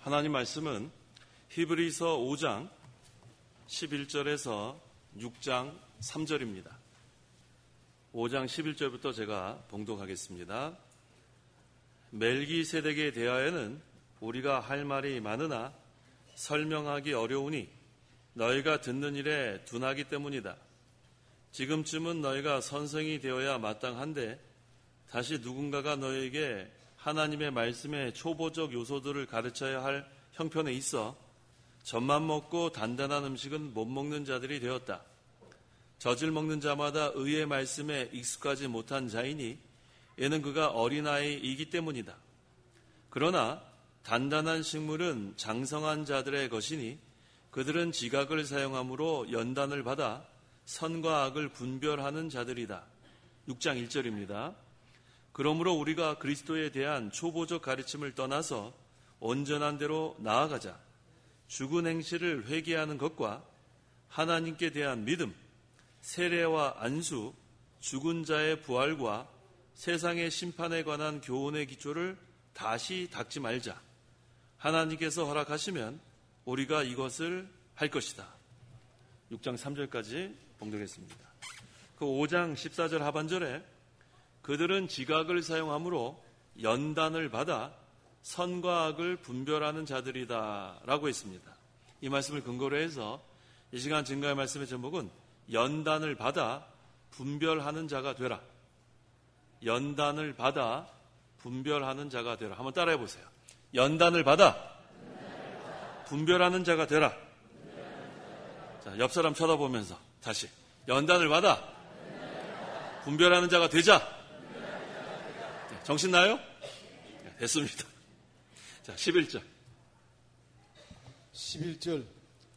하나님 말씀은 히브리서 5장 11절에서 6장 3절입니다. 5장 11절부터 제가 봉독하겠습니다. 멜기세덱에 대하여는 우리가 할 말이 많으나 설명하기 어려우니 너희가 듣는 일에 둔하기 때문이다. 지금쯤은 너희가 선생이 되어야 마땅한데 다시 누군가가 너희에게 하나님의 말씀의 초보적 요소들을 가르쳐야 할 형편에 있어 젖만 먹고 단단한 음식은 못 먹는 자들이 되었다. 젖을 먹는 자마다 의의 말씀에 익숙하지 못한 자이니 이는 그가 어린아이이기 때문이다. 그러나 단단한 식물은 장성한 자들의 것이니 그들은 지각을 사용함으로 연단을 받아 선과 악을 분별하는 자들이다. 6장 1절입니다. 그러므로 우리가 그리스도에 대한 초보적 가르침을 떠나서 온전한 대로 나아가자. 죽은 행실을 회개하는 것과 하나님께 대한 믿음, 세례와 안수, 죽은 자의 부활과 세상의 심판에 관한 교훈의 기초를 다시 닦지 말자. 하나님께서 허락하시면 우리가 이것을 할 것이다. 6장 3절까지 봉독했습니다. 그 5장 14절 하반절에 그들은 지각을 사용함으로 연단을 받아 선과 악을 분별하는 자들이다 라고 했습니다. 이 말씀을 근거로 해서 이 시간 증거의 말씀의 제목은 연단을 받아 분별하는 자가 되라. 연단을 받아 분별하는 자가 되라. 한번 따라해 보세요. 연단을 받아 분별하는 자가 되라. 자, 옆 사람 쳐다보면서 다시 연단을 받아 분별하는 자가 되자. 정신 나요? 네, 됐습니다. 자, 11절. 11절.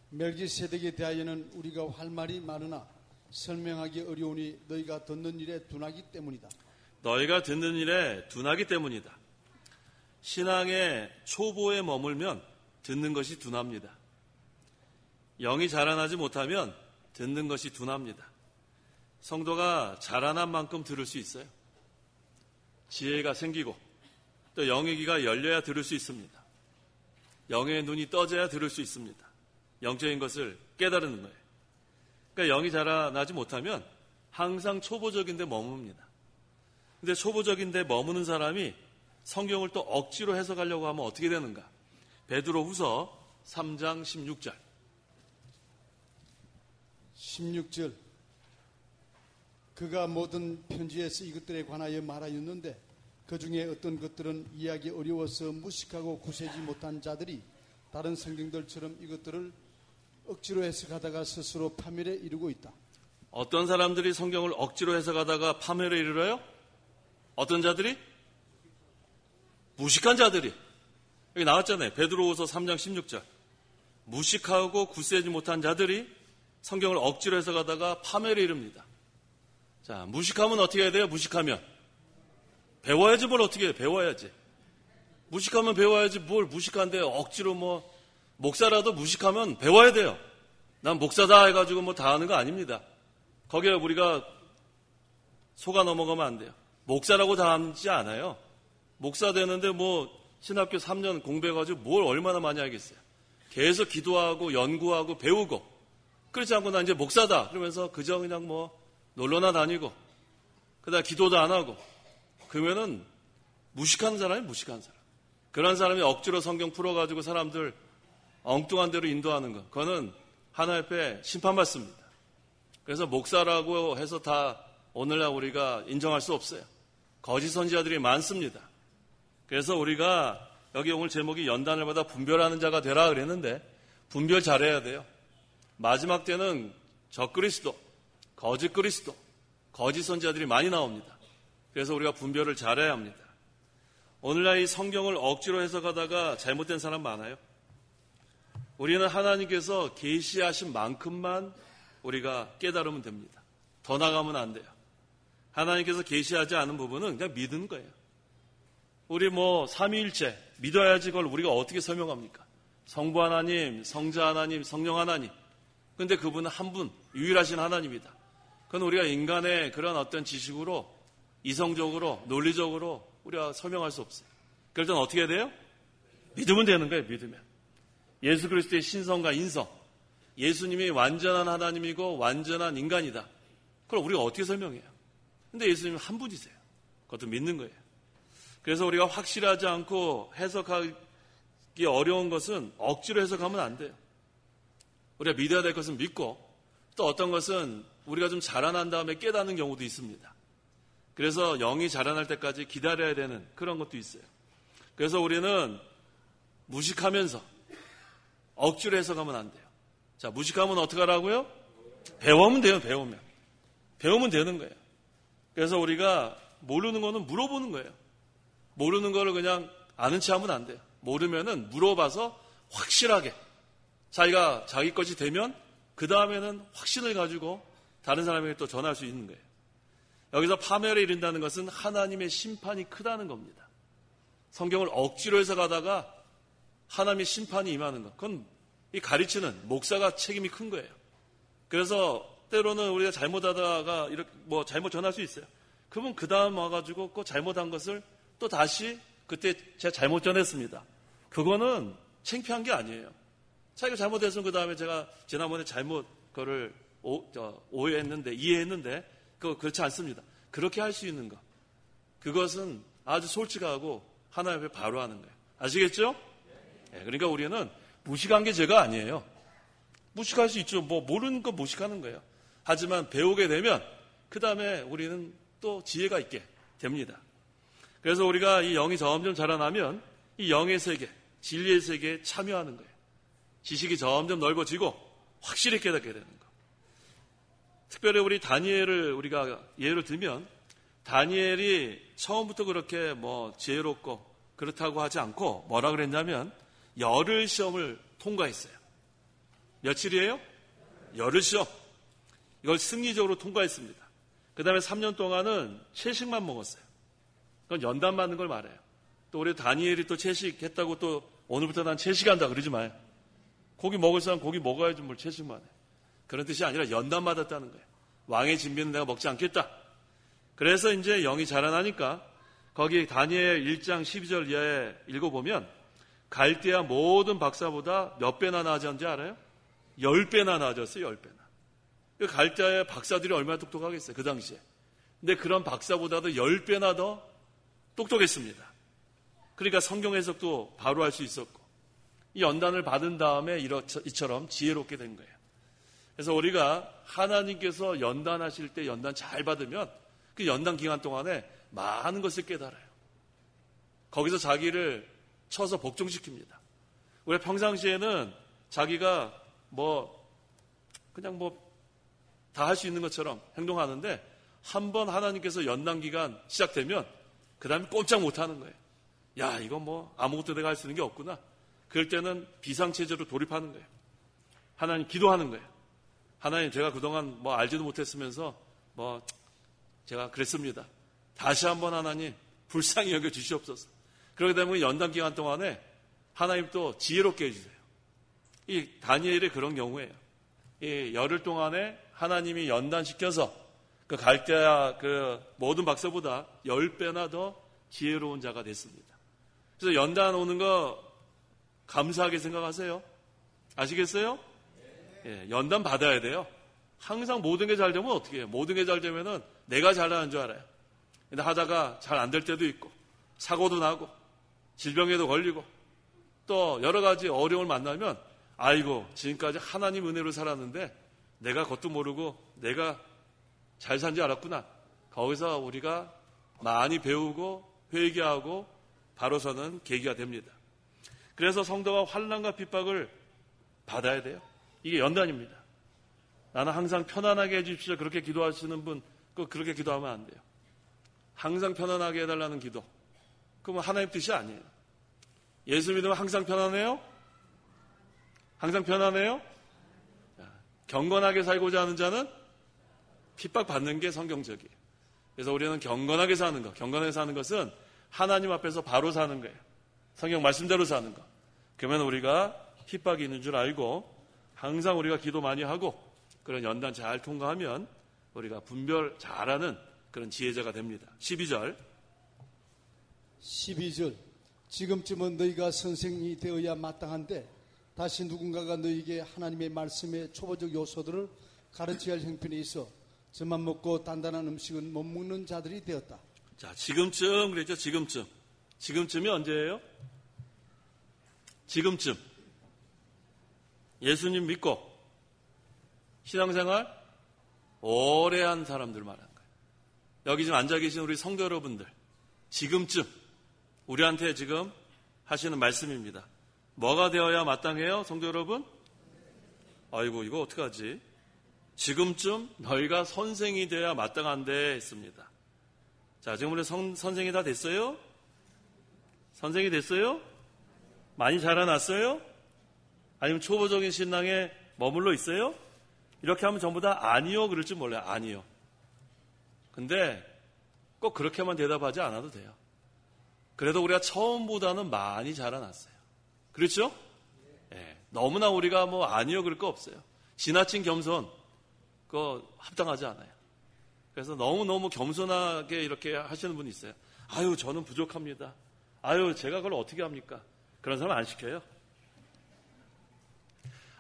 멜기세덱에 대하여는 우리가 할 말이 많으나 설명하기 어려우니 너희가 듣는 일에 둔하기 때문이다. 너희가 듣는 일에 둔하기 때문이다. 신앙의 초보에 머물면 듣는 것이 둔합니다. 영이 자라나지 못하면 듣는 것이 둔합니다. 성도가 자라난 만큼 들을 수 있어요. 지혜가 생기고 또 영의 귀가 열려야 들을 수 있습니다. 영의 눈이 떠져야 들을 수 있습니다. 영적인 것을 깨달는 거예요. 그러니까 영이 자라나지 못하면 항상 초보적인데 머뭅니다. 근데 초보적인데 머무는 사람이 성경을 또 억지로 해석하려고 하면 어떻게 되는가? 베드로후서 3장 16절. 16절. 그가 모든 편지에서 이것들에 관하여 말하였는데 그 중에 어떤 것들은 이해하기 어려워서 무식하고 구세지 못한 자들이 다른 성경들처럼 이것들을 억지로 해석하다가 스스로 파멸에 이르고 있다. 어떤 사람들이 성경을 억지로 해석하다가 파멸에 이르러요? 어떤 자들이? 무식한 자들이. 여기 나왔잖아요. 베드로후서 3장 16절. 무식하고 굳세지 못한 자들이 성경을 억지로 해석하다가 파멸에 이릅니다. 자, 무식하면 어떻게 해야 돼요? 무식하면 배워야지. 뭘 어떻게 해요? 배워야지. 무식하면 배워야지. 뭘 무식한데 억지로 목사라도 무식하면 배워야 돼요. 난 목사다 해가지고 다 하는 거 아닙니다. 거기에 우리가 속아 넘어가면 안 돼요. 목사라고 다 하지 않아요. 목사 되는데 신학교 3년 공부해가지고 뭘 얼마나 많이 하겠어요. 계속 기도하고 연구하고 배우고 그렇지 않고 나 이제 목사다 그러면서 그저 그냥 놀러나 다니고 그다음 기도도 안 하고 그러면은 무식한 사람이 무식한 사람. 그런 사람이 억지로 성경 풀어가지고 사람들 엉뚱한 대로 인도하는 거 그거는 하나님 앞에 심판받습니다. 그래서 목사라고 해서 다 오늘날 우리가 인정할 수 없어요. 거짓 선지자들이 많습니다. 그래서 우리가 여기 오늘 제목이 연단을 받아 분별하는 자가 되라 그랬는데 분별 잘해야 돼요. 마지막 때는 적그리스도, 거짓 그리스도, 거짓 선지자들이 많이 나옵니다. 그래서 우리가 분별을 잘해야 합니다. 오늘날 이 성경을 억지로 해석하다가 잘못된 사람 많아요. 우리는 하나님께서 계시하신 만큼만 우리가 깨달으면 됩니다. 더 나가면 안 돼요. 하나님께서 계시하지 않은 부분은 그냥 믿는 거예요. 우리 삼위일체 믿어야지 그걸 우리가 어떻게 설명합니까? 성부 하나님, 성자 하나님, 성령 하나님. 근데 그분은 한 분, 유일하신 하나님이다. 그건 우리가 인간의 그런 어떤 지식으로 이성적으로 논리적으로 우리가 설명할 수 없어요. 그럴 땐 어떻게 해야 돼요? 믿으면 되는 거예요. 믿으면. 예수 그리스도의 신성과 인성, 예수님이 완전한 하나님이고 완전한 인간이다. 그걸 우리가 어떻게 설명해요? 근데 예수님은 한 분이세요. 그것도 믿는 거예요. 그래서 우리가 확실하지 않고 해석하기 어려운 것은 억지로 해석하면 안 돼요. 우리가 믿어야 될 것은 믿고, 또 어떤 것은 우리가 좀 자라난 다음에 깨닫는 경우도 있습니다. 그래서 영이 자라날 때까지 기다려야 되는 그런 것도 있어요. 그래서 우리는 무식하면서 억지로 해석하면 안 돼요. 자, 무식하면 어떻게 하라고요? 배우면 돼요. 배우면 되는 거예요. 그래서 우리가 모르는 거는 물어보는 거예요. 모르는 거를 그냥 아는 체 하면 안 돼요. 모르면은 물어봐서 확실하게 자기가 자기 것이 되면 그 다음에는 확신을 가지고 다른 사람에게 또 전할 수 있는 거예요. 여기서 파멸에 이른다는 것은 하나님의 심판이 크다는 겁니다. 성경을 억지로 해석하다가 하나님의 심판이 임하는 것, 그건 이 가르치는 목사가 책임이 큰 거예요. 그래서 때로는 우리가 잘못하다가 이렇게 뭐 잘못 전할 수 있어요. 그러면 그 다음 와가지고 그 잘못한 것을 또 다시 그때 제가 잘못 전했습니다. 그거는 창피한 게 아니에요. 자기가 잘못했으면 그 다음에 제가 지난번에 잘못 그거를 오해했는데 이해했는데 그렇지 않습니다. 그렇게 할 수 있는 것, 그것은 아주 솔직하고 하나님 앞에 바로 하는 거예요. 아시겠죠? 네, 그러니까 우리는 무식한 게 죄가 아니에요. 무식할 수 있죠. 뭐 모르는 거 무식하는 거예요. 하지만 배우게 되면 그 다음에 우리는 또 지혜가 있게 됩니다. 그래서 우리가 이 영이 점점 자라나면 이 영의 세계, 진리의 세계에 참여하는 거예요. 지식이 점점 넓어지고 확실히 깨닫게 되는 거. 특별히 우리 다니엘을 우리가 예를 들면, 다니엘이 처음부터 그렇게 뭐 지혜롭고 그렇다고 하지 않고 뭐라 그랬냐면 열흘 시험을 통과했어요. 며칠이에요? 열흘 시험. 이걸 승리적으로 통과했습니다. 그 다음에 3년 동안은 채식만 먹었어요. 그건 연단 맞는 걸 말해요. 또 우리 다니엘이 또 채식했다고 또 오늘부터 난 채식한다 그러지 마요. 고기 먹을 사람 고기 먹어야지 뭘 채식만 해. 그런 뜻이 아니라 연단 맞았다는 거예요. 왕의 진비는 내가 먹지 않겠다. 그래서 이제 영이 자라나니까 거기 다니엘 1장 12절 이하에 읽어보면 갈대아 모든 박사보다 몇 배나 나아졌는지 알아요? 10배나 나아졌어요. 10배나. 그 갈대아의 박사들이 얼마나 똑똑하겠어요, 그 당시에. 근데 그런 박사보다도 10배나 더 똑똑했습니다. 그러니까 성경 해석도 바로 할 수 있었고, 이 연단을 받은 다음에 이처럼 지혜롭게 된 거예요. 그래서 우리가 하나님께서 연단하실 때 연단 잘 받으면 그 연단 기간 동안에 많은 것을 깨달아요. 거기서 자기를 쳐서 복종시킵니다. 우리가 평상시에는 자기가 그냥 다 할 수 있는 것처럼 행동하는데, 한번 하나님께서 연단 기간 시작되면 그 다음에 꼼짝 못하는 거예요. 야, 이거 아무것도 내가 할 수 있는 게 없구나. 그럴 때는 비상체제로 돌입하는 거예요. 하나님 기도하는 거예요. 하나님, 제가 그동안 알지도 못했으면서 제가 그랬습니다. 다시 한번 하나님 불쌍히 여겨 주시옵소서. 그러게 되면 연단 기간 동안에 하나님 또 지혜롭게 해주세요. 이 다니엘이 그런 경우예요. 이 열흘 동안에 하나님이 연단시켜서 그 갈대아 그 모든 박사보다 10배나 더 지혜로운 자가 됐습니다. 그래서 연단 오는 거 감사하게 생각하세요. 아시겠어요? 예, 연단 받아야 돼요. 항상 모든 게 잘 되면 어떻게 해요? 모든 게 잘 되면은 내가 잘하는 줄 알아요. 근데 하다가 잘 안 될 때도 있고, 사고도 나고, 질병에도 걸리고, 또 여러 가지 어려움을 만나면, 아이고, 지금까지 하나님 은혜로 살았는데 내가 그것도 모르고 내가 잘 산 줄 알았구나. 거기서 우리가 많이 배우고 회개하고 바로 서는 계기가 됩니다. 그래서 성도가 환난과 핍박을 받아야 돼요. 이게 연단입니다. 나는 항상 편안하게 해주십시오. 그렇게 기도하시는 분, 그렇게 기도하면 안 돼요. 항상 편안하게 해달라는 기도. 그건 하나님 뜻이 아니에요. 예수 믿으면 항상 편안해요? 항상 편안해요? 경건하게 살고자 하는 자는 핍박받는 게 성경적이에요. 그래서 우리는 경건하게 사는 것, 경건하게 사는 것은 하나님 앞에서 바로 사는 거예요. 성경 말씀대로 사는 것. 그러면 우리가 핍박이 있는 줄 알고 항상 우리가 기도 많이 하고 그런 연단 잘 통과하면 우리가 분별 잘하는 그런 지혜자가 됩니다. 12절 지금쯤은 너희가 선생이 되어야 마땅한데 다시 누군가가 너희에게 하나님의 말씀의 초보적 요소들을 가르쳐야 할 형편에 있어 젖만 먹고 단단한 음식은 못 먹는 자들이 되었다. 자, 지금쯤 그랬죠. 지금쯤이 언제예요? 지금쯤. 예수님 믿고 신앙생활 오래 한 사람들 말하는 거예요. 여기 지금 앉아 계신 우리 성도 여러분들, 지금쯤 우리한테 지금 하시는 말씀입니다. 뭐가 되어야 마땅해요, 성도 여러분? 아이고, 이거 어떡하지? 지금쯤 너희가 선생이 되어야 마땅한데 했습니다. 자, 지금 우리 선생이 다 됐어요? 선생이 됐어요? 많이 자라났어요? 아니면 초보적인 신앙에 머물러 있어요? 이렇게 하면 전부 다 아니요 그럴 줄 몰라요. 아니요. 근데 꼭 그렇게만 대답하지 않아도 돼요. 그래도 우리가 처음보다는 많이 자라났어요. 그렇죠? 네. 너무나 우리가 뭐 아니요 그럴 거 없어요. 지나친 겸손 그거 합당하지 않아요. 그래서 너무너무 겸손하게 이렇게 하시는 분이 있어요. 아유, 저는 부족합니다. 아유, 제가 그걸 어떻게 합니까? 그런 사람 안 시켜요.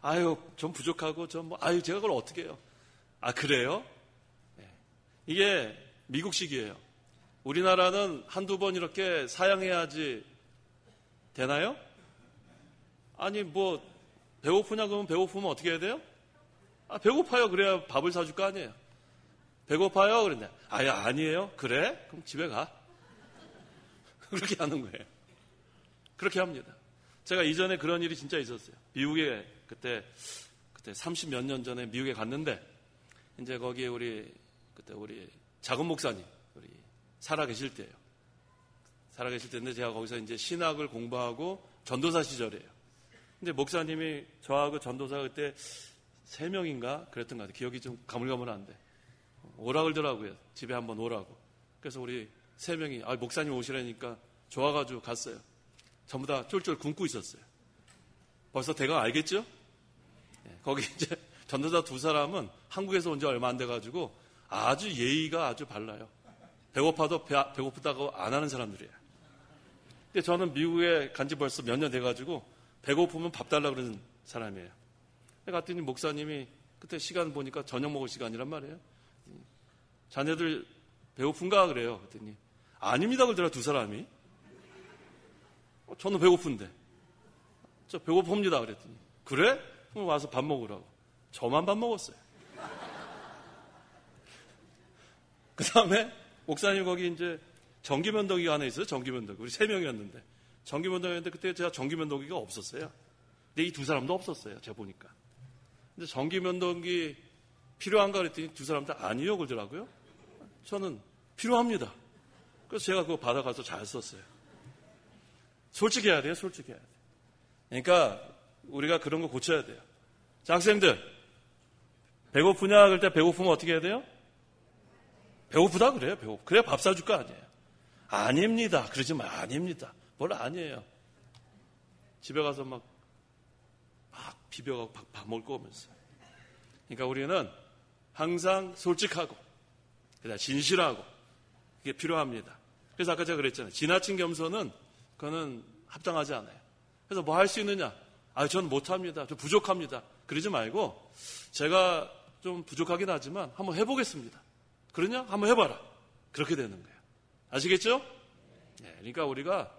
아유, 전 부족하고, 아유, 제가 그걸 어떻게 해요? 아, 그래요? 네. 이게 미국식이에요. 우리나라는 한두 번 이렇게 사양해야지 되나요? 아니, 뭐, 배고프냐, 그러면 배고프면 어떻게 해야 돼요? 아, 배고파요. 그래야 밥을 사줄 거 아니에요. 배고파요? 그랬냐? 아야, 아니에요? 그래? 그럼 집에 가. 그렇게 하는 거예요. 그렇게 합니다. 제가 이전에 그런 일이 진짜 있었어요. 미국에 그때 30몇 년 전에 미국에 갔는데, 이제 거기에 그때 우리 작은 목사님, 우리 살아 계실 때예요. 살아 계실 때인데 제가 거기서 이제 신학을 공부하고 전도사 시절이에요. 근데 목사님이 저하고 전도사가 그때 3명인가 그랬던 것 같아요. 기억이 좀 가물가물한데. 오라 그러더라고요. 집에 한번 오라고. 그래서 우리 3명이, 목사님 오시라니까 좋아가지고 갔어요. 전부 다 쫄쫄 굶고 있었어요. 벌써 대강 알겠죠? 거기 이제 전도사 2사람은 한국에서 온 지 얼마 안 돼가지고 아주 예의가 아주 발라요. 배고파도 배고프다고 안 하는 사람들이에요. 근데 저는 미국에 간 지 벌써 몇 년 돼가지고 배고프면 밥 달라고 그러는 사람이에요. 갔더니 목사님이 그때 시간 보니까 저녁 먹을 시간이란 말이에요. 자네들 배고픈가? 그래요. 그랬더니 아닙니다. 그러더라 2사람이. 저는 배고픈데. 저 배고픕니다. 그랬더니 그래? 그럼 와서 밥 먹으라고. 저만 밥 먹었어요. 그 다음에 목사님 거기 이제 전기면도기가 하나 있어요. 전기면도기. 우리 3명이었는데. 전기면도기였는데 그때 제가 전기면도기가 없었어요. 근데 이 2사람도 없었어요. 제가 보니까. 근데 전기면도기 필요한가 그랬더니 2사람 다 아니요 그러더라고요. 저는 필요합니다. 그래서 제가 그거 받아가서 잘 썼어요. 솔직해야 돼요. 솔직해야 돼요. 그러니까 우리가 그런 거 고쳐야 돼요. 자, 학생들 배고프냐 그럴 때 배고프면 어떻게 해야 돼요? 배고프다 그래요. 그래야 밥 사줄 거 아니에요. 아닙니다. 그러지 마. 아닙니다. 뭘 아니에요. 집에 가서 막 비벼가고 밥 먹을 거면서. 그러니까 우리는 항상 솔직하고 진실하고 이게 필요합니다. 그래서 아까 제가 그랬잖아요. 지나친 겸손은 그거는 합당하지 않아요. 그래서 뭐 할 수 있느냐? 저는 못합니다. 저 부족합니다. 그러지 말고 제가 좀 부족하긴 하지만 한번 해보겠습니다. 그러냐? 한번 해봐라. 그렇게 되는 거예요. 아시겠죠? 네, 그러니까 우리가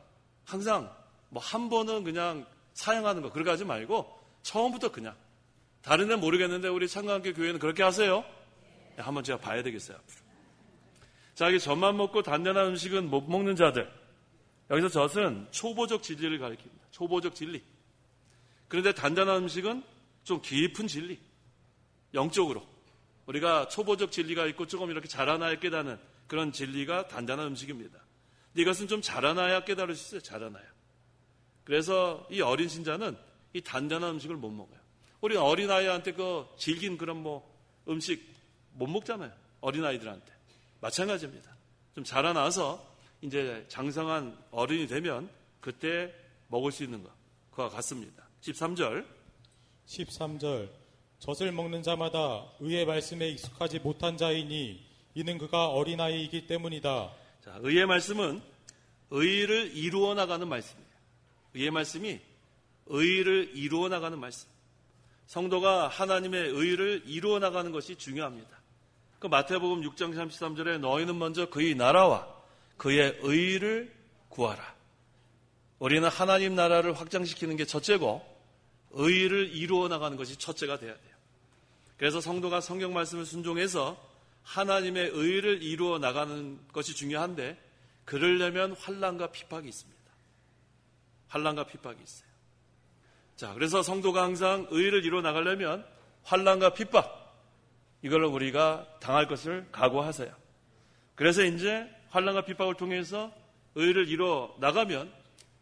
항상 뭐 한 번은 그냥 사양하는 거 그렇게 하지 말고 처음부터 그냥 다른 데는 모르겠는데 우리 창간교 교회는 그렇게 하세요? 네, 한번 제가 봐야 되겠어요. 앞으로. 자, 여기 젖만 먹고 단단한 음식은 못 먹는 자들. 여기서 젖은 초보적 진리를 가리킵니다. 초보적 진리. 그런데 단단한 음식은 좀 깊은 진리. 영적으로. 우리가 초보적 진리가 있고 조금 이렇게 자라나야 깨닫는 그런 진리가 단단한 음식입니다. 근데 이것은 좀 자라나야 깨달을 수 있어요. 자라나야. 그래서 이 어린 신자는 이 단단한 음식을 못 먹어요. 우리 어린아이한테 그 질긴 그런 뭐 음식 못 먹잖아요. 어린아이들한테. 마찬가지입니다. 좀 자라나서 이제 장성한 어른이 되면 그때 먹을 수 있는 것. 그와 같습니다. 13절. 젖을 먹는 자마다 의의 말씀에 익숙하지 못한 자이니 이는 그가 어린아이이기 때문이다. 자, 의의 말씀은 의를 이루어 나가는 말씀이에요. 의의 말씀이 의를 이루어 나가는 말씀. 성도가 하나님의 의를 이루어 나가는 것이 중요합니다. 그 마태복음 6장 33절에 너희는 먼저 그의 나라와 그의 의를 구하라. 우리는 하나님 나라를 확장시키는 게 첫째고 의를 이루어 나가는 것이 첫째가 돼야 돼요. 그래서 성도가 성경 말씀을 순종해서 하나님의 의를 이루어 나가는 것이 중요한데 그러려면 환난과 핍박이 있습니다. 환난과 핍박이 있어요. 자, 그래서 성도가 항상 의를 이루어 나가려면 환난과 핍박 이걸 우리가 당할 것을 각오하세요. 그래서 이제 환난과 핍박을 통해서 의를 이루어 나가면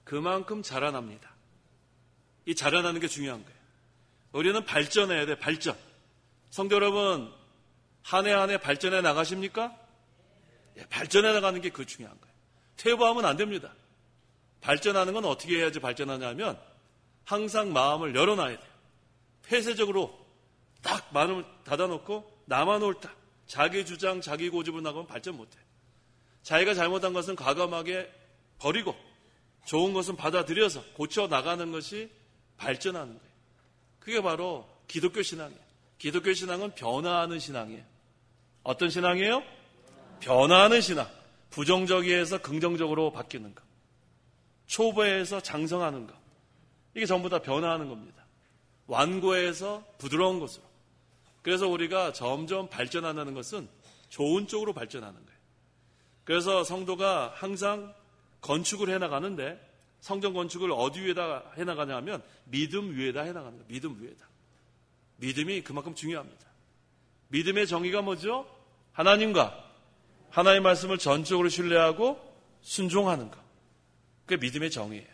그만큼 자라납니다. 이 자라나는 게 중요한 거예요. 우리는 발전해야 돼, 발전. 성도 여러분, 한 해 한 해 발전해 나가십니까? 예, 발전해 나가는 게 그 중요한 거예요. 퇴보하면 안 됩니다. 발전하는 건 어떻게 해야지 발전하냐면 항상 마음을 열어놔야 돼요. 폐쇄적으로 딱 마음을 닫아놓고 나만 옳다. 자기 주장, 자기 고집을 나가면 발전 못해요. 자기가 잘못한 것은 과감하게 버리고 좋은 것은 받아들여서 고쳐 나가는 것이 발전하는 거예요. 그게 바로 기독교 신앙이에요. 기독교 신앙은 변화하는 신앙이에요. 어떤 신앙이에요? 변화하는 신앙. 부정적이에서 긍정적으로 바뀌는 것. 초보에서 장성하는 것. 이게 전부 다 변화하는 겁니다. 완고에서 부드러운 것으로. 그래서 우리가 점점 발전하는 것은 좋은 쪽으로 발전하는 거예요. 그래서 성도가 항상 건축을 해나가는데 성전 건축을 어디 위에다 해나가냐면 믿음 위에다 해나가는 거예요. 믿음 위에다. 믿음이 그만큼 중요합니다. 믿음의 정의가 뭐죠? 하나님과 하나님의 말씀을 전적으로 신뢰하고 순종하는 것. 그게 믿음의 정의예요.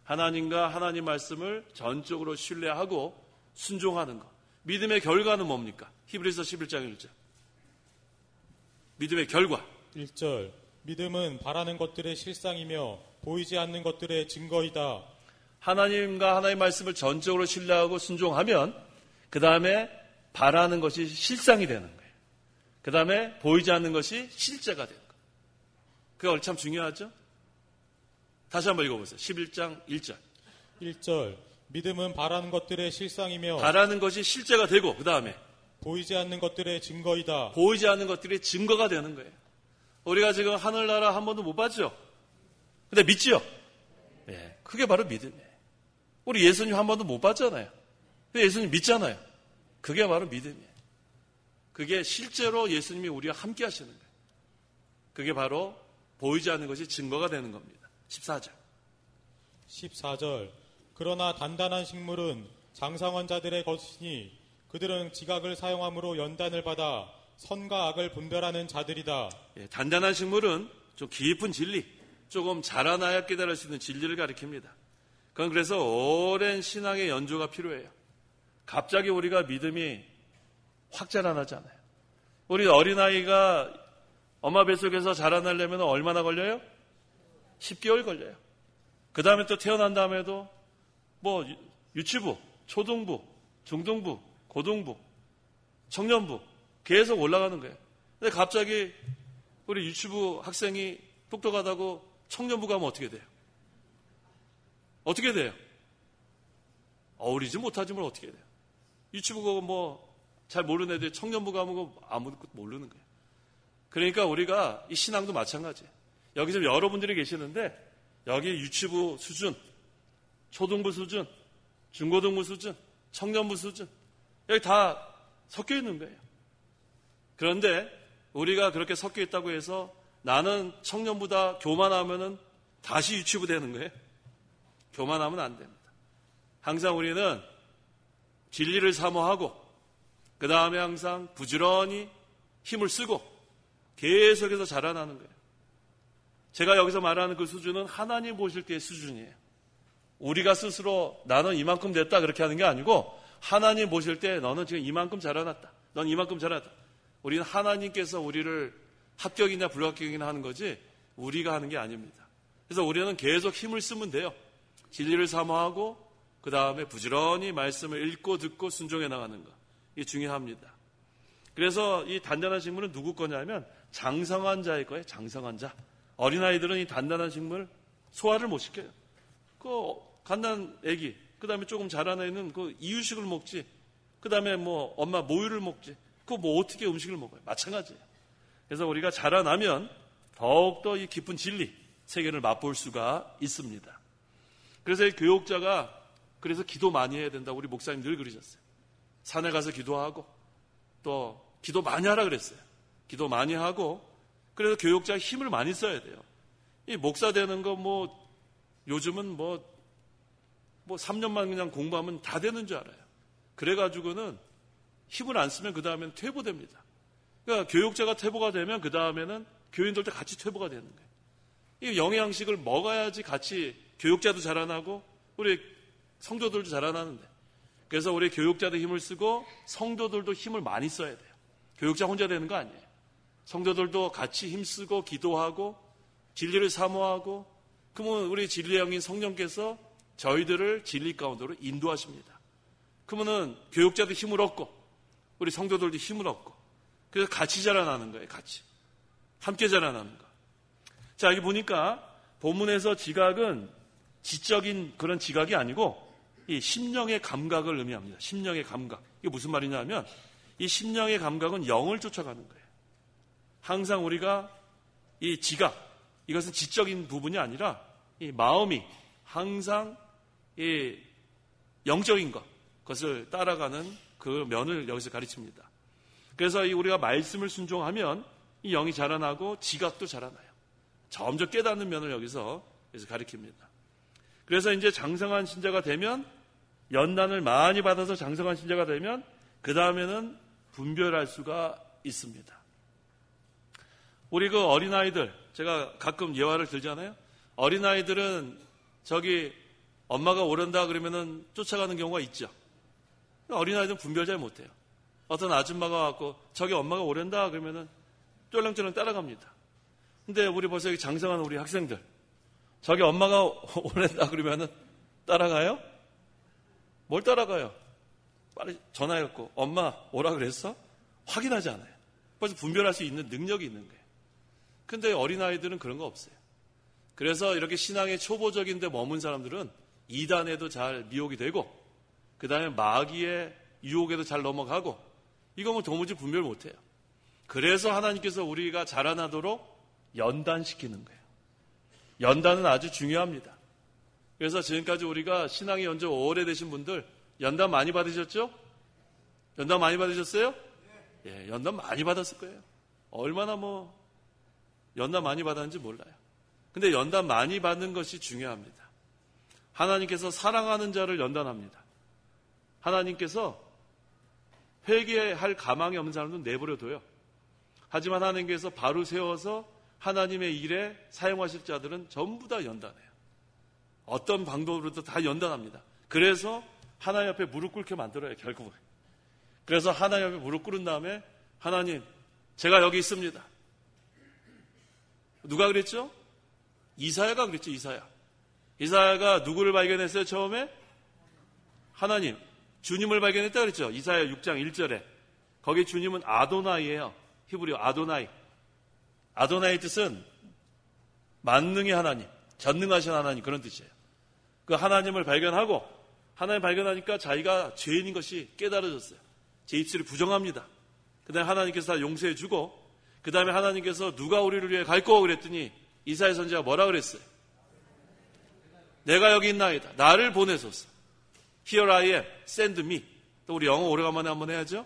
하나님과 하나님 말씀을 전적으로 신뢰하고 순종하는 것. 믿음의 결과는 뭡니까? 히브리서 11장 1절. 믿음의 결과. 1절. 믿음은 바라는 것들의 실상이며 보이지 않는 것들의 증거이다. 하나님과 하나님의 말씀을 전적으로 신뢰하고 순종하면 그 다음에 바라는 것이 실상이 되는 거예요. 그 다음에 보이지 않는 것이 실제가 되는 거예요. 그게 참 중요하죠? 다시 한번 읽어보세요. 11장 1절. 1절. 믿음은 바라는 것들의 실상이며 바라는 것이 실제가 되고 그 다음에 보이지 않는 것들의 증거이다. 보이지 않는 것들이 증거가 되는 거예요. 우리가 지금 하늘나라 한 번도 못 봤죠? 근데 믿지요? 네, 그게 바로 믿음이에요. 우리 예수님 한 번도 못 봤잖아요. 근데 예수님 믿잖아요. 그게 바로 믿음이에요. 그게 실제로 예수님이 우리와 함께 하시는 거예요. 그게 바로 보이지 않는 것이 증거가 되는 겁니다. 14절. 14절. 그러나 단단한 식물은 장성한 자들의 것이니 그들은 지각을 사용함으로 연단을 받아 선과 악을 분별하는 자들이다. 예, 단단한 식물은 좀 깊은 진리, 조금 자라나야 깨달을 수 있는 진리를 가리킵니다. 그건 그래서 오랜 신앙의 연조가 필요해요. 갑자기 우리가 믿음이 확 자라나잖아요. 우리 어린아이가 엄마 뱃속에서 자라나려면 얼마나 걸려요? 10개월 걸려요. 그 다음에 또 태어난 다음에도 뭐 유치부, 초등부, 중등부, 고등부, 청년부 계속 올라가는 거예요. 근데 갑자기 우리 유치부 학생이 똑똑하다고 청년부 가면 어떻게 돼요? 어떻게 돼요? 어울리지 못하지만 어떻게 돼요? 유치부 뭐 잘 모르는 애들 청년부 가면 아무것도 모르는 거예요. 그러니까 우리가 이 신앙도 마찬가지예요. 여기 지금 여러분들이 계시는데 여기 유치부 수준, 초등부 수준, 중고등부 수준, 청년부 수준 여기 다 섞여 있는 거예요. 그런데 우리가 그렇게 섞여 있다고 해서 나는 청년부다 교만하면은 다시 유치부 되는 거예요. 교만하면 안 됩니다. 항상 우리는 진리를 사모하고 그 다음에 항상 부지런히 힘을 쓰고 계속해서 자라나는 거예요. 제가 여기서 말하는 그 수준은 하나님 보실 때의 수준이에요. 우리가 스스로 나는 이만큼 됐다 그렇게 하는 게 아니고 하나님 보실 때 너는 지금 이만큼 자라났다. 넌 이만큼 자라났다. 우리는 하나님께서 우리를 합격이냐 불합격이냐 하는 거지 우리가 하는 게 아닙니다. 그래서 우리는 계속 힘을 쓰면 돼요. 진리를 사모하고 그 다음에 부지런히 말씀을 읽고 듣고 순종해 나가는 거. 이게 중요합니다. 그래서 이 단단한 식물은 누구 거냐면 장성한 자의 거예요. 장성한 자. 어린아이들은 이 단단한 식물 소화를 못 시켜요. 그 갓난 애기, 그 다음에 조금 자란 애는 그 이유식을 먹지, 그 다음에 뭐 엄마 모유를 먹지, 그거 뭐 어떻게 음식을 먹어요? 마찬가지예요. 그래서 우리가 자라나면 더욱더 이 깊은 진리, 세계를 맛볼 수가 있습니다. 그래서 이 교육자가 그래서 기도 많이 해야 된다고 우리 목사님 늘 그러셨어요. 산에 가서 기도하고 또 기도 많이 하라 그랬어요. 기도 많이 하고 그래서 교육자 힘을 많이 써야 돼요. 이 목사 되는 거 뭐 요즘은 뭐 3년만 그냥 공부하면 다 되는 줄 알아요. 그래가지고는 힘을 안 쓰면 그 다음에는 퇴보됩니다. 그러니까 교육자가 퇴보가 되면 그 다음에는 교인들도 같이 퇴보가 되는 거예요. 이 영양식을 먹어야지 같이 교육자도 자라나고 우리 성도들도 자라나는데, 그래서 우리 교육자도 힘을 쓰고 성도들도 힘을 많이 써야 돼요. 교육자 혼자 되는 거 아니에요. 성도들도 같이 힘쓰고 기도하고 진리를 사모하고, 그러면 우리 진리의 영인 성령께서 저희들을 진리 가운데로 인도하십니다. 그러면은 교육자도 힘을 얻고 우리 성도들도 힘을 얻고, 그래서 같이 자라나는 거예요. 같이 함께 자라나는 거. 자, 여기 보니까 본문에서 지각은 지적인 그런 지각이 아니고 이 심령의 감각을 의미합니다. 심령의 감각. 이게 무슨 말이냐면 이 심령의 감각은 영을 쫓아가는 거예요. 항상 우리가 이 지각, 이것은 지적인 부분이 아니라 이 마음이 항상 이 영적인 그것을 따라가는 그 면을 여기서 가르칩니다. 그래서 우리가 말씀을 순종하면 이 영이 자라나고 지각도 자라나요. 점점 깨닫는 면을 여기서 가르칩니다. 그래서 이제 장성한 신자가 되면, 연단을 많이 받아서 장성한 신자가 되면 그 다음에는 분별할 수가 있습니다. 우리 그 어린아이들, 제가 가끔 예화를 들잖아요. 어린아이들은 저기 엄마가 오른다 그러면은 쫓아가는 경우가 있죠. 어린아이들은 분별 잘 못해요. 어떤 아줌마가 왔고 저기 엄마가 오른다 그러면은 쫄랑쫄랑 따라갑니다. 근데 우리 벌써 여기 장성한 우리 학생들, 저기 엄마가 오른다 그러면은 따라가요? 뭘 따라가요? 빨리 전화해갖고 엄마 오라 그랬어? 확인하지 않아요. 벌써 분별할 수 있는 능력이 있는 거예요. 근데 어린아이들은 그런 거 없어요. 그래서 이렇게 신앙의 초보적인데 머문 사람들은 이단에도 잘 미혹이 되고 그 다음에 마귀의 유혹에도 잘 넘어가고, 이거 뭐 도무지 분별 못해요. 그래서 하나님께서 우리가 자라나도록 연단시키는 거예요. 연단은 아주 중요합니다. 그래서 지금까지 우리가 신앙이 연주 오래되신 분들 연단 많이 받으셨죠? 연단 많이 받으셨어요? 예, 연단 많이 받았을 거예요. 얼마나 연단 많이 받았는지 몰라요. 근데 연단 많이 받는 것이 중요합니다. 하나님께서 사랑하는 자를 연단합니다. 하나님께서 회개할 가망이 없는 사람도 내버려둬요. 하지만 하나님께서 바로 세워서 하나님의 일에 사용하실 자들은 전부 다 연단해요. 어떤 방법으로도 다 연단합니다. 그래서 하나님 앞에 무릎 꿇게 만들어요, 결국은. 그래서 하나님 앞에 무릎 꿇은 다음에, 하나님, 제가 여기 있습니다. 누가 그랬죠? 이사야가 그랬죠, 이사야. 이사야가 누구를 발견했어요, 처음에? 하나님, 주님을 발견했다 그랬죠. 이사야 6장 1절에. 거기 주님은 아도나이예요. 히브리어 아도나이. 아도나이 뜻은 만능의 하나님, 전능하신 하나님, 그런 뜻이에요. 그 하나님을 발견하고, 하나님 발견하니까 자기가 죄인인 것이 깨달아졌어요. 제 입술이 부정합니다. 그 다음에 하나님께서 다 용서해주고, 그 다음에 하나님께서 누가 우리를 위해 갈 거고 그랬더니 이사야 선지자가 뭐라 그랬어요? 내가 여기 있나이다. 나를 보내소서. Here I am, send me. 또 우리 영어 오래간만에 한번 해야죠.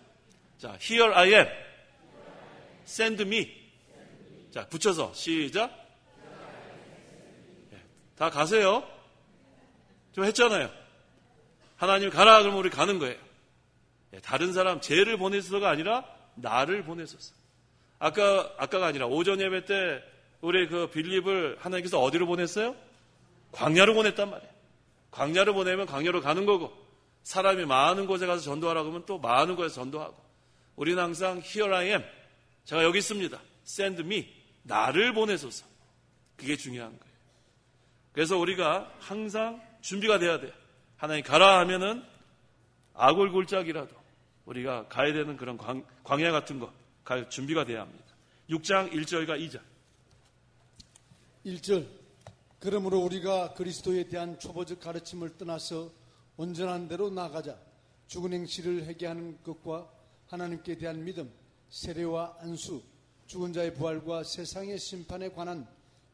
자, Here I am, send me. 자, 붙여서 시작. 다 가세요. 좀 했잖아요. 하나님 가라 그러면 우리 가는 거예요. 다른 사람 쟤를 보내소서가 아니라 나를 보내소서. 아까가 아니라 오전 예배 때 우리 그 빌립을 하나님께서 어디로 보냈어요? 광야로 보냈단 말이에요. 광야로 보내면 광야로 가는 거고, 사람이 많은 곳에 가서 전도하라고 하면 또 많은 곳에서 전도하고, 우리는 항상 Here I am, 제가 여기 있습니다. Send me, 나를 보내소서. 그게 중요한 거예요. 그래서 우리가 항상 준비가 돼야 돼요. 하나님 가라 하면은 아골골짜기라도 우리가 가야 되는 그런 광야 같은 거 갈 준비가 돼야 합니다. 6장 1절과 2절. 1절 그러므로 우리가 그리스도에 대한 초보적 가르침을 떠나서 온전한 대로 나아가자. 죽은 행실을 회개하는 것과 하나님께 대한 믿음, 세례와 안수, 죽은 자의 부활과 세상의 심판에 관한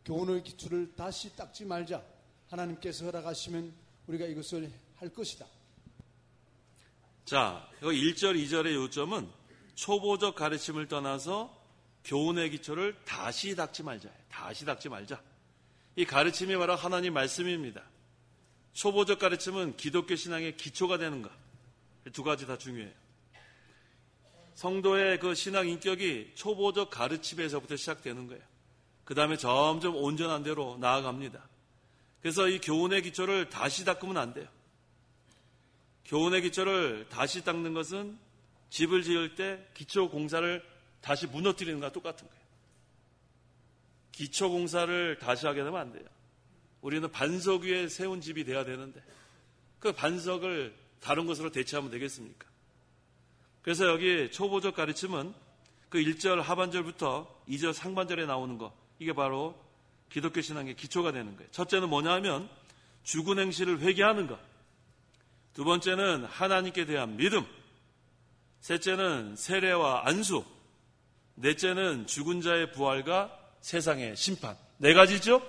교훈의 기초를 다시 닦지 말자. 하나님께서 허락하시면 우리가 이것을 할 것이다. 자, 여기 1절, 2절의 요점은 초보적 가르침을 떠나서 교훈의 기초를 다시 닦지 말자. 다시 닦지 말자. 이 가르침이 바로 하나님 말씀입니다. 초보적 가르침은 기독교 신앙의 기초가 되는 것. 두 가지 다 중요해요. 성도의 그 신앙 인격이 초보적 가르침에서부터 시작되는 거예요. 그 다음에 점점 온전한 대로 나아갑니다. 그래서 이 교훈의 기초를 다시 닦으면 안 돼요. 교훈의 기초를 다시 닦는 것은 집을 지을 때 기초 공사를 다시 무너뜨리는 것과 똑같은 거예요. 기초 공사를 다시 하게 되면 안 돼요. 우리는 반석 위에 세운 집이 돼야 되는데 그 반석을 다른 것으로 대체하면 되겠습니까? 그래서 여기 초보적 가르침은 그 1절 하반절부터 2절 상반절에 나오는 거, 이게 바로 기독교 신앙의 기초가 되는 거예요. 첫째는 뭐냐 하면 죽은 행실을 회개하는 것, 두 번째는 하나님께 대한 믿음, 셋째는 세례와 안수, 넷째는 죽은 자의 부활과 세상의 심판. 네 가지죠?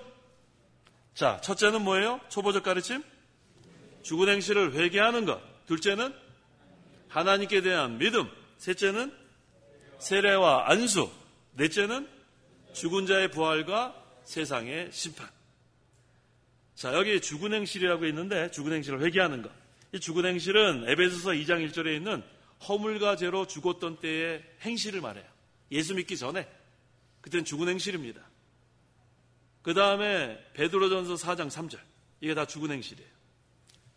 자, 첫째는 뭐예요? 초보적 가르침? 죽은 행실을 회개하는 것. 둘째는 하나님께 대한 믿음. 셋째는 세례와 안수. 넷째는 죽은 자의 부활과 세상의 심판. 자, 여기 죽은 행실이라고 있는데 죽은 행실을 회개하는 것. 이 죽은 행실은 에베소서 2장 1절에 있는 허물과 죄로 죽었던 때의 행실을 말해요. 예수 믿기 전에. 그때는 죽은 행실입니다. 그 다음에 베드로전서 4장 3절. 이게 다 죽은 행실이에요.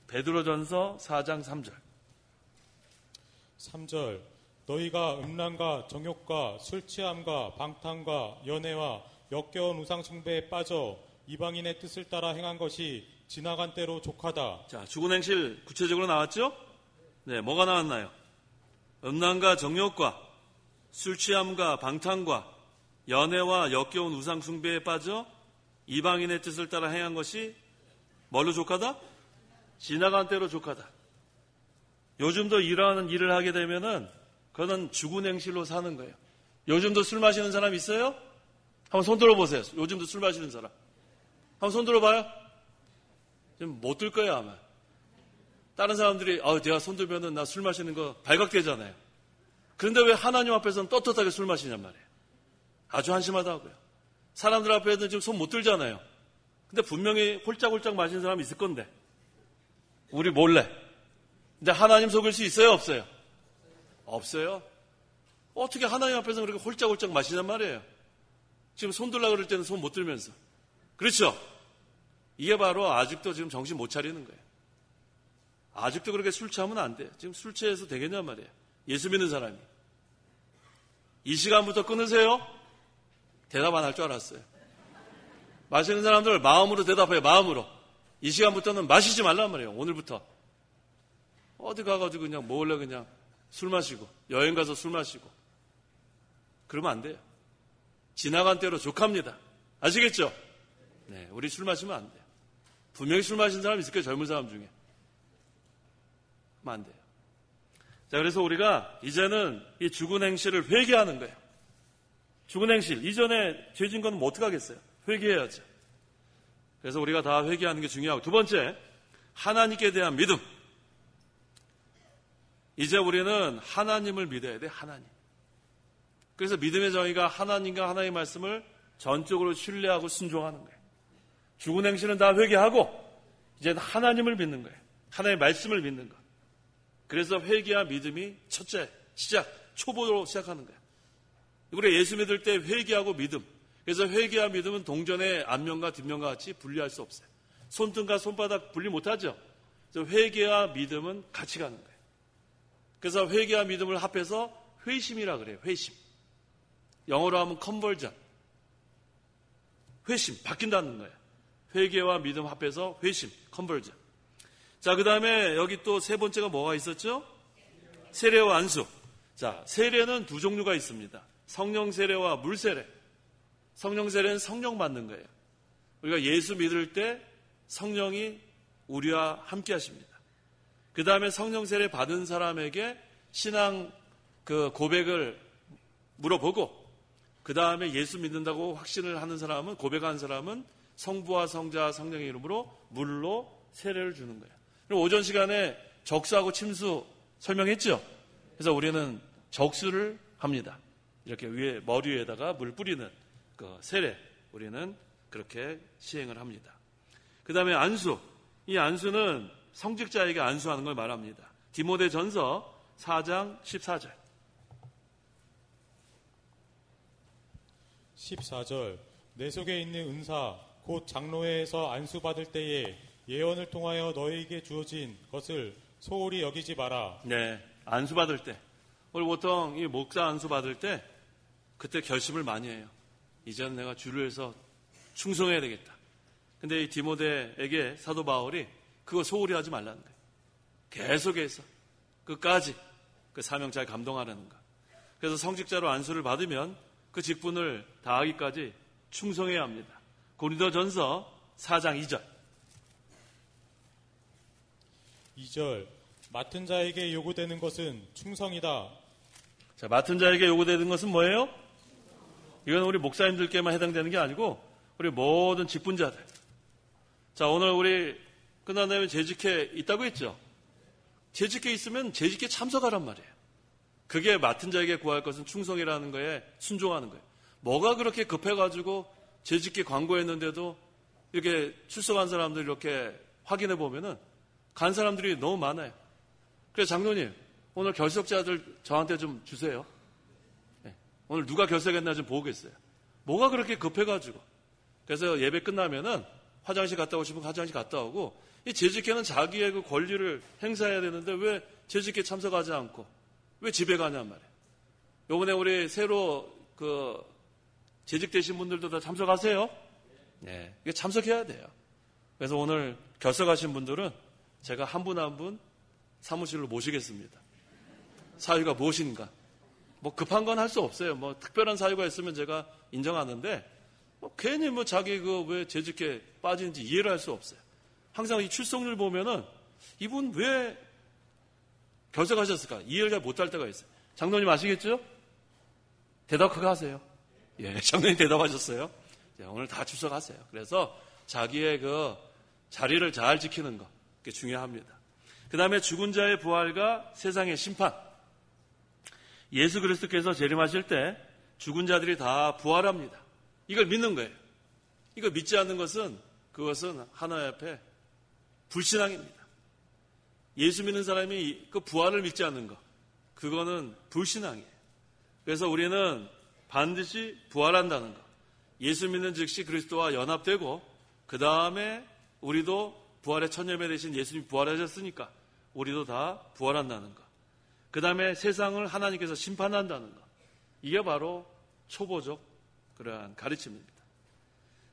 베드로전서 4장 3절. 3절 너희가 음란과 정욕과 술취함과 방탕과 연애와 역겨운 우상 숭배에 빠져 이방인의 뜻을 따라 행한 것이 지나간 때로 족하다. 자, 죽은 행실 구체적으로 나왔죠? 네, 뭐가 나왔나요? 음란과 정욕과 술취함과 방탕과 연애와 역겨운 우상 숭배에 빠져 이방인의 뜻을 따라 행한 것이 뭘로 족하다? 지나간 때로 족하다. 요즘도 이러한 일을 하게 되면은 그거는 죽은 행실로 사는 거예요. 요즘도 술 마시는 사람 있어요? 한번 손 들어보세요. 요즘도 술 마시는 사람. 한번 손 들어봐요. 지금 못 들 거예요, 아마. 다른 사람들이 내가 손 들면은 나 술 마시는 거 발각되잖아요. 그런데 왜 하나님 앞에서는 떳떳하게 술 마시냔 말이에요. 아주 한심하다고요. 사람들 앞에서는 지금 손 못 들잖아요. 근데 분명히 홀짝홀짝 마시는 사람이 있을 건데 우리 몰래. 근데 하나님 속일 수 있어요, 없어요? 없어요. 어떻게 하나님 앞에서 그렇게 홀짝홀짝 마시냔 말이에요. 지금 손 들려고 그럴 때는 손 못 들면서. 그렇죠? 이게 바로 아직도 지금 정신 못 차리는 거예요. 아직도 그렇게 술 취하면 안 돼요. 지금 술 취해서 되겠냔 말이에요. 예수 믿는 사람이. 이 시간부터 끊으세요? 대답 안 할 줄 알았어요. 마시는 사람들 마음으로 대답해요. 마음으로. 이 시간부터는 마시지 말란 말이에요. 오늘부터. 어디 가가지고 그냥 몰래 그냥 술 마시고 여행 가서 술 마시고 그러면 안 돼요. 지나간 때로 족합니다. 아시겠죠? 네, 우리 술 마시면 안 돼요. 분명히 술 마시는 사람 있을 거예요. 젊은 사람 중에. 그러면 안 돼요. 자, 그래서 우리가 이제는 이 죽은 행실을 회개하는 거예요. 죽은 행실. 이전에 죄진 건 뭐 어떻게 하겠어요? 회개해야죠. 그래서 우리가 다 회개하는 게 중요하고, 두 번째, 하나님께 대한 믿음. 이제 우리는 하나님을 믿어야 돼, 하나님. 그래서 믿음의 정의가 하나님과 하나님의 말씀을 전적으로 신뢰하고 순종하는 거예요. 죽은 행실은 다 회개하고 이제는 하나님을 믿는 거예요. 하나님의 말씀을 믿는 거. 그래서 회개와 믿음이 첫째 시작, 초보로 시작하는 거예요. 우리 예수 믿을 때 회개하고 믿음. 그래서 회개와 믿음은 동전의 앞면과 뒷면과 같이 분리할 수 없어요. 손등과 손바닥 분리 못하죠. 그래서 회개와 믿음은 같이 가는 거예요. 그래서 회개와 믿음을 합해서 회심이라 그래요. 회심. 영어로 하면 컨버전. 회심, 바뀐다는 거예요. 회개와 믿음 합해서 회심, 컨버전. 자, 그 다음에 여기 또 세 번째가 뭐가 있었죠? 세례와 안수. 자, 세례는 두 종류가 있습니다. 성령 세례와 물 세례. 성령 세례는 성령 받는 거예요. 우리가 예수 믿을 때 성령이 우리와 함께 하십니다. 그 다음에 성령 세례 받은 사람에게 신앙 그 고백을 물어보고, 그 다음에 예수 믿는다고 확신을 하는 사람은, 고백하는 사람은 성부와 성자 성령의 이름으로 물로 세례를 주는 거예요. 그리고 오전 시간에 적수하고 침수 설명했죠. 그래서 우리는 적수를 합니다. 이렇게 위에 머리 위에다가 물 뿌리는 그 세례, 우리는 그렇게 시행을 합니다. 그 다음에 안수, 이 안수는 성직자에게 안수하는 걸 말합니다. 디모데전서 4장 14절. 14절. 내 속에 있는 은사 곧 장로회에서 안수받을 때에 예언을 통하여 너희에게 주어진 것을 소홀히 여기지 마라. 네, 안수받을 때, 우리 보통 이 목사 안수받을 때 그때 결심을 많이 해요. 이제는 내가 주를 위해서 충성해야 되겠다. 근데 이 디모데에게 사도 바울이 그거 소홀히 하지 말라는 거예요. 계속해서 끝까지 그 사명 잘 감당하라는 거. 그래서 성직자로 안수를 받으면 그 직분을 다하기까지 충성해야 합니다. 고린도전서 4장 2절. 2절. 맡은 자에게 요구되는 것은 충성이다. 자, 맡은 자에게 요구되는 것은 뭐예요? 이건 우리 목사님들께만 해당되는 게 아니고 우리 모든 직분자들. 자, 오늘 우리 끝난 다음에 재직회 있다고 했죠? 재직회 있으면 재직회 참석하란 말이에요. 그게 맡은 자에게 구할 것은 충성이라는 거에 순종하는 거예요. 뭐가 그렇게 급해가지고 재직회 광고했는데도 이렇게 출석한 사람들 이렇게 확인해 보면은 간 사람들이 너무 많아요. 그래서 장로님, 오늘 결석자들 저한테 좀 주세요. 네. 오늘 누가 결석했나 좀 보겠어요. 뭐가 그렇게 급해가지고. 그래서 예배 끝나면은 화장실 갔다 오시면 화장실 갔다 오고, 이 재직회는 자기의 그 권리를 행사해야 되는데 왜 재직회 참석하지 않고 왜 집에 가냔 말이에요. 요번에 우리 새로 그 재직되신 분들도 다 참석하세요. 네, 이게 참석해야 돼요. 그래서 오늘 결석하신 분들은 제가 한 분 한 분 사무실로 모시겠습니다. 사유가 무엇인가? 뭐 급한 건 할 수 없어요. 뭐 특별한 사유가 있으면 제가 인정하는데 뭐 괜히 뭐 자기 그 왜 재직회 빠지는지 이해를 할 수 없어요. 항상 이 출석률 보면은 이분 왜 결석하셨을까? 이해를 잘 못할 때가 있어요. 장로님 아시겠죠? 대답 그거 하세요. 예, 장로님 대답하셨어요. 예, 오늘 다 출석하세요. 그래서 자기의 그 자리를 잘 지키는 거, 그게 중요합니다. 그 다음에 죽은 자의 부활과 세상의 심판. 예수 그리스도께서 재림하실 때 죽은 자들이 다 부활합니다. 이걸 믿는 거예요. 이걸 믿지 않는 것은 그것은 하나님 앞에 불신앙입니다. 예수 믿는 사람이 그 부활을 믿지 않는 것, 그거는 불신앙이에요. 그래서 우리는 반드시 부활한다는 것, 예수 믿는 즉시 그리스도와 연합되고 그 다음에 우리도 부활의 첫 열매 되신 예수님이 부활하셨으니까 우리도 다 부활한다는 것, 그 다음에 세상을 하나님께서 심판한다는 것, 이게 바로 초보적 그러한 가르침입니다.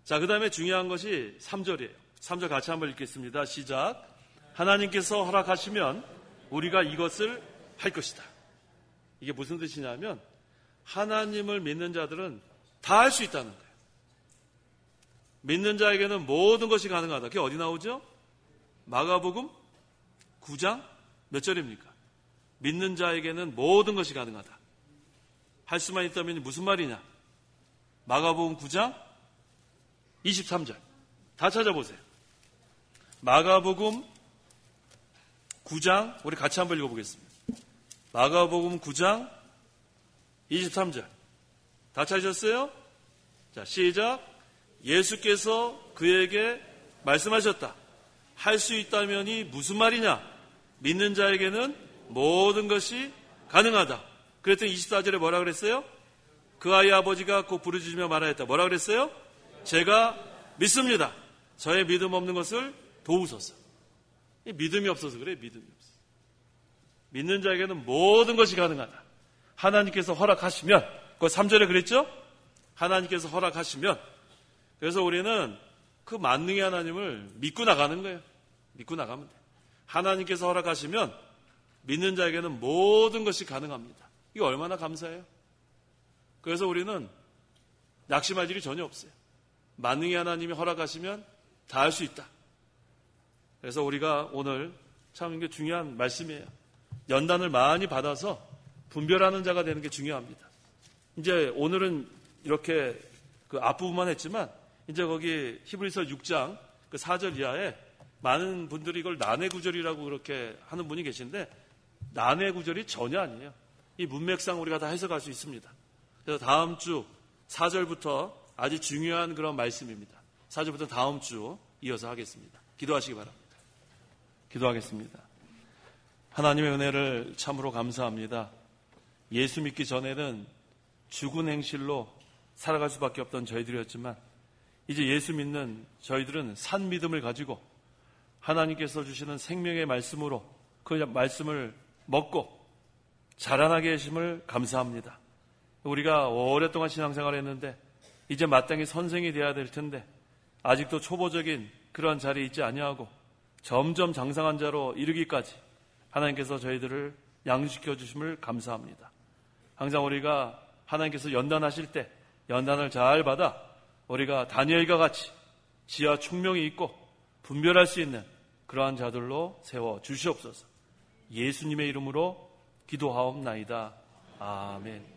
자, 그 다음에 중요한 것이 3절이에요. 3절 같이 한번 읽겠습니다. 시작. 하나님께서 허락하시면 우리가 이것을 할 것이다. 이게 무슨 뜻이냐면 하나님을 믿는 자들은 다 할 수 있다는 거예요. 믿는 자에게는 모든 것이 가능하다. 그게 어디 나오죠? 마가복음 9장 몇 절입니까? 믿는 자에게는 모든 것이 가능하다. 할 수만 있다면 무슨 말이냐? 마가복음 9장 23절. 다 찾아보세요. 마가복음 9장, 우리 같이 한번 읽어보겠습니다. 마가복음 9장 23절. 다 찾으셨어요? 자, 시작. 예수께서 그에게 말씀하셨다. 할 수 있다면이 무슨 말이냐? 믿는 자에게는 모든 것이 가능하다. 그랬더니 24절에 뭐라 그랬어요? 그 아이의 아버지가 곧 부르짖으며 말하였다. 뭐라 그랬어요? 제가 믿습니다. 저의 믿음 없는 것을 도우소서. 믿음이 없어서 그래, 믿음이 없어. 믿는 자에게는 모든 것이 가능하다. 하나님께서 허락하시면, 그 3절에 그랬죠? 하나님께서 허락하시면, 그래서 우리는 그 만능의 하나님을 믿고 나가는 거예요. 믿고 나가면 돼요. 하나님께서 허락하시면 믿는 자에게는 모든 것이 가능합니다. 이게 얼마나 감사해요. 그래서 우리는 낙심할 일이 전혀 없어요. 만능히 하나님이 허락하시면 다 할 수 있다. 그래서 우리가 오늘 참 이게 중요한 말씀이에요. 연단을 많이 받아서 분별하는 자가 되는 게 중요합니다. 이제 오늘은 이렇게 그 앞부분만 했지만 이제 거기 히브리서 6장 그 4절 이하에 많은 분들이 이걸 난해구절이라고 그렇게 하는 분이 계신데 난해구절이 전혀 아니에요. 이 문맥상 우리가 다 해석할 수 있습니다. 그래서 다음 주 4절부터 아주 중요한 그런 말씀입니다. 4절부터 다음 주 이어서 하겠습니다. 기도하시기 바랍니다. 기도하겠습니다. 하나님의 은혜를 참으로 감사합니다. 예수 믿기 전에는 죽은 행실로 살아갈 수밖에 없던 저희들이었지만 이제 예수 믿는 저희들은 산 믿음을 가지고 하나님께서 주시는 생명의 말씀으로 그 말씀을 먹고 자라나게 하심을 감사합니다. 우리가 오랫동안 신앙생활을 했는데 이제 마땅히 선생이 되어야 될 텐데 아직도 초보적인 그런 자리에 있지 아니하고 점점 장성한 자로 이르기까지 하나님께서 저희들을 양육시켜 주심을 감사합니다. 항상 우리가 하나님께서 연단하실 때 연단을 잘 받아 우리가 다니엘과 같이 지혜와 총명이 있고 분별할 수 있는 그러한 자들로 세워 주시옵소서. 예수님의 이름으로 기도하옵나이다. 아멘.